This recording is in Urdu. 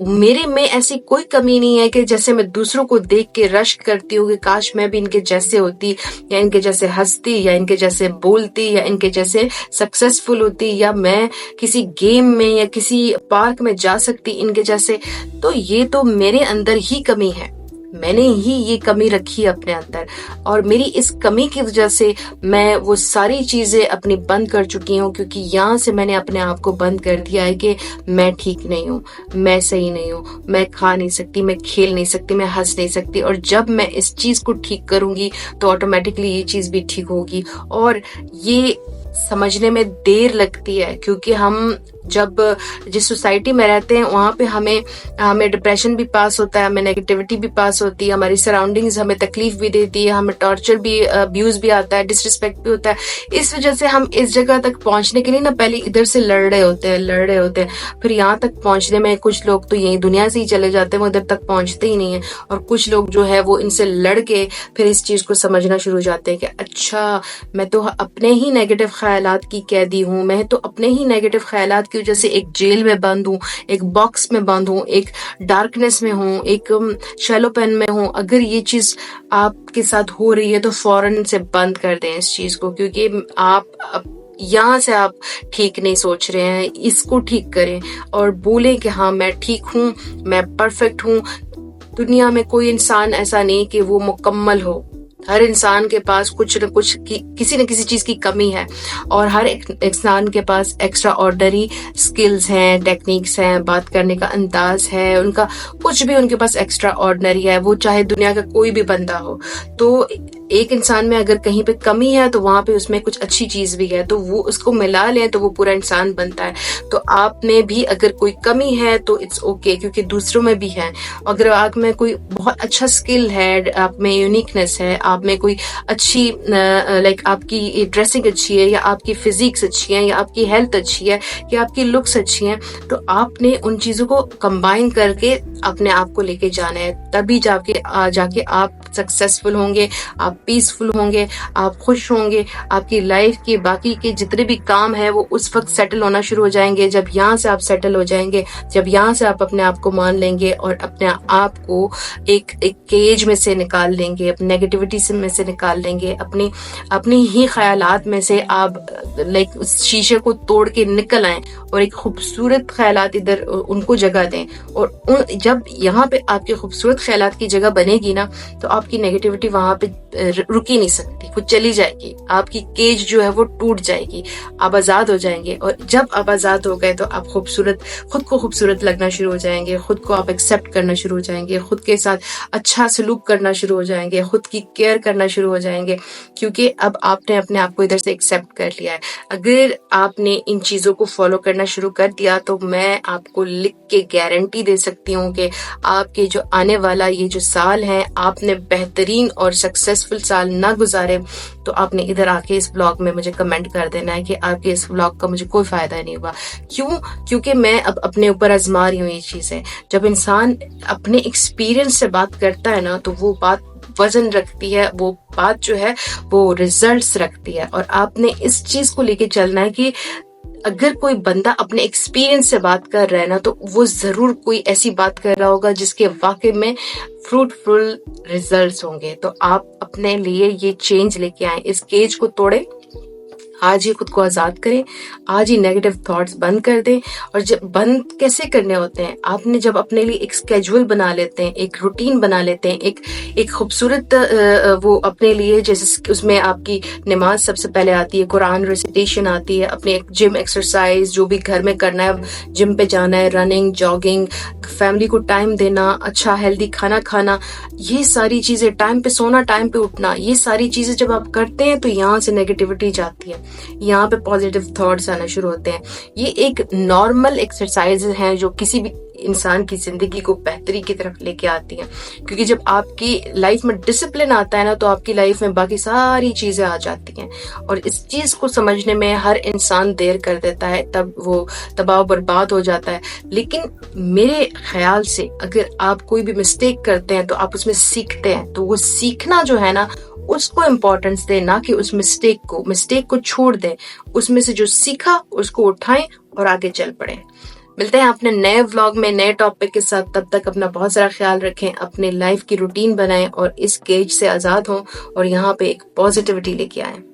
میرے میں ایسی کوئی کمی نہیں ہے کہ جیسے میں دوسروں کو دیکھ کے رشک کرتی ہوں کہ کاش میں بھی ان کے جیسے ہوتی، یا ان کے جیسے ہنستی، یا ان کے جیسے بولتی، یا ان کے جیسے سکسیسفل ہوتی، یا میں کسی گیم میں یا کسی پارک میں جا سکتی ان کے جیسے. تو یہ تو میرے اندر ہی کمی ہے، میں نے ہی یہ کمی رکھی اپنے اندر، اور میری اس کمی کی وجہ سے میں وہ ساری چیزیں اپنی بند کر چکی ہوں، کیونکہ یہاں سے میں نے اپنے آپ کو بند کر دیا ہے کہ میں ٹھیک نہیں ہوں، میں صحیح نہیں ہوں، میں کھا نہیں سکتی، میں کھیل نہیں سکتی، میں ہنس نہیں سکتی. اور جب میں اس چیز کو ٹھیک کروں گی تو آٹومیٹکلی یہ چیز بھی ٹھیک ہوگی. اور یہ سمجھنے میں دیر لگتی ہے، کیونکہ ہم جب جس سوسائٹی میں رہتے ہیں وہاں پہ ہمیں ڈپریشن بھی پاس ہوتا ہے، ہمیں نیگیٹیوٹی بھی پاس ہوتی ہے، ہماری سراؤنڈنگز ہمیں تکلیف بھی دیتی ہے، ہمیں ٹارچر بھی، ابیوز بھی آتا ہے، ڈس رسپیکٹ بھی ہوتا ہے. اس وجہ سے ہم اس جگہ تک پہنچنے کے لیے نا پہلے ادھر سے لڑ رہے ہوتے ہیں، پھر یہاں تک پہنچنے میں کچھ لوگ تو یہی دنیا سے ہی چلے جاتے ہیں، وہ ادھر تک پہنچتے ہی نہیں ہیں. اور کچھ لوگ جو ہے وہ ان سے لڑ کے پھر اس چیز کو سمجھنا شروع ہو جاتے ہیں کہ اچھا میں تو اپنے ہی نیگیٹو خیالات کی قیدی ہوں، میں تو اپنے ہی نیگیٹو خیالات کی وجہ سے ایک جیل میں بند ہوں، ایک باکس میں بند ہوں، ایک ڈارکنیس میں ہوں، ایک شیلو پین میں ہوں. اگر یہ چیز آپ کے ساتھ ہو رہی ہے تو فوراً سے بند کر دیں اس چیز کو، کیونکہ یہاں سے آپ ٹھیک نہیں سوچ رہے ہیں. اس کو ٹھیک کریں اور بولیں کہ ہاں میں ٹھیک ہوں، میں پرفیکٹ ہوں. دنیا میں کوئی انسان ایسا نہیں کہ وہ مکمل ہو، ہر انسان کے پاس کچھ نہ کچھ کسی نہ کسی چیز کی کمی ہے، اور ہر ایک انسان کے پاس ایکسٹرا آرڈنری سکلز ہیں، ٹیکنیکس ہیں، بات کرنے کا انداز ہے، ان کا کچھ بھی ان کے پاس ایکسٹرا آرڈنری ہے، وہ چاہے دنیا کا کوئی بھی بندہ ہو. تو ایک انسان میں اگر کہیں پہ کمی ہے تو وہاں پہ اس میں کچھ اچھی چیز بھی ہے، تو وہ اس کو ملا لیں تو وہ پورا انسان بنتا ہے. تو آپ میں بھی اگر کوئی کمی ہے تو اٹس اوکے، کیونکہ دوسروں میں بھی ہے. اگر آپ میں کوئی بہت اچھا اسکل ہے، آپ میں یونیکنیس ہے، آپ میں کوئی اچھی لائک آپ کی ڈریسنگ اچھی ہے، یا آپ کی فزیکس اچھی ہے، یا آپ کی ہیلتھ اچھی ہے، یا آپ کی لکس اچھی ہیں، تو آپ نے ان چیزوں کو کمبائن کر کے اپنے آپ کو لے کے جانا ہے. تبھی جا کے آپ سکسیسفل ہوں گے، آپ پیسفل ہوں گے، آپ خوش ہوں گے. آپ کی لائف کے باقی کے جتنے بھی کام ہیں وہ اس وقت سیٹل ہونا شروع ہو جائیں گے جب یہاں سے آپ سیٹل ہو جائیں گے، جب یہاں سے آپ اپنے آپ کو مان لیں گے اور اپنے آپ کو ایک کیج میں سے نکال لیں گے، اپنی نیگیٹیوٹی میں سے نکال لیں گے، اپنی ہی خیالات میں سے آپ لائک اس شیشے کو توڑ کے نکل آئیں اور ایک خوبصورت خیالات ادھر ان کو جگہ دیں. اور جب یہاں پہ آپ کے خوبصورت خیالات کی جگہ بنے گی نا تو آپ کی نیگیٹیوٹی وہاں پہ رک ہی نہیں سکتی، وہ چلی جائے گی. آپ کی کیج جو ہے وہ ٹوٹ جائے گی، آپ آزاد ہو جائیں گے. اور جب آپ آزاد ہو گئے تو آپ خود کو خوبصورت لگنا شروع ہو جائیں گے، خود کو آپ ایکسیپٹ کرنا شروع ہو جائیں گے، خود کے ساتھ اچھا سلوک کرنا شروع ہو جائیں گے، خود کی کیئر کرنا شروع ہو جائیں گے، کیونکہ اب آپ نے اپنے آپ کو ادھر سے ایکسیپٹ کر لیا ہے. اگر آپ نے ان چیزوں کو فالو کرنا شروع کر دیا تو میں آپ کو لکھ کے گارنٹی دے سکتی ہوں کہ آپ کے جو آنے والا یہ جو سال ہے، آپ نے بہترین اور سکسیسفل سال نہ گزارے تو آپ نے ادھر آ کے اس بلاگ میں مجھے کمنٹ کر دینا ہے کہ آپ کے اس بلاگ کا مجھے کوئی فائدہ نہیں ہوا. کیونکہ میں اب اپنے اوپر آزما رہی ہوں یہ چیزیں. جب انسان اپنے ایکسپیرینس سے بات کرتا ہے نا تو وہ بات وزن رکھتی ہے، وہ بات جو ہے وہ ریزلٹس رکھتی ہے. اور آپ نے اس چیز کو لے کے چلنا ہے کہ اگر کوئی بندہ اپنے ایکسپیرینس سے بات کر رہا ہے نا تو وہ ضرور کوئی ایسی بات کر رہا ہوگا جس کے واقع میں فروٹفل ریزلٹس ہوں گے. تو آپ اپنے لیے یہ چینج لے کے آئیں، اس کیج کو توڑیں، آج ہی خود کو آزاد کریں، آج ہی نیگیٹو تھاٹس بند کر دیں. اور جب بند کیسے کرنے ہوتے ہیں؟ آپ نے جب اپنے لیے ایک اسکیجول بنا لیتے ہیں، ایک روٹین بنا لیتے ہیں، ایک خوبصورت وہ اپنے لیے، جیسے اس میں آپ کی نماز سب سے پہلے آتی ہے، قرآن ریسیٹیشن آتی ہے، اپنے ایک جم ایکسرسائز جو بھی گھر میں کرنا ہے، جم پہ جانا ہے، رننگ، جاگنگ، فیملی کو ٹائم دینا، اچھا ہیلدی کھانا کھانا، یہ ساری چیزیں، ٹائم پہ سونا، ٹائم پہ اٹھنا، یہ ساری چیزیں جب آپ کرتے ہیں تو یہاں سے نیگیٹیوٹی جاتی ہے، یہاں پہ پازیٹیو تھاٹس آنا شروع ہوتے ہیں. یہ ایک نارمل ایکسرسائز ہیں جو کسی بھی انسان کی زندگی کو بہتری کی طرف لے کے آتی ہیں. کیونکہ جب آپ کی لائف میں ڈسپلن آتا ہے نا تو آپ کی لائف میں باقی ساری چیزیں آ جاتی ہیں. اور اس چیز کو سمجھنے میں ہر انسان دیر کر دیتا ہے، تب وہ تباہ و برباد ہو جاتا ہے. لیکن میرے خیال سے اگر آپ کوئی بھی مسٹیک کرتے ہیں تو آپ اس میں سیکھتے ہیں، تو وہ سیکھنا جو ہے نا اس کو امپورٹنس دیں، نہ کہ اس مسٹیک کو چھوڑ دیں. اس میں سے جو سیکھا اس کو اٹھائیں اور آگے چل پڑیں. ملتے ہیں اپنے نئے ولاگ میں نئے ٹاپک کے ساتھ. تب تک اپنا بہت سارا خیال رکھیں, اپنے لائف کی روٹین بنائیں اور اس کیج سے آزاد ہوں اور یہاں پہ ایک پازیٹیوٹی لے کے آئیں.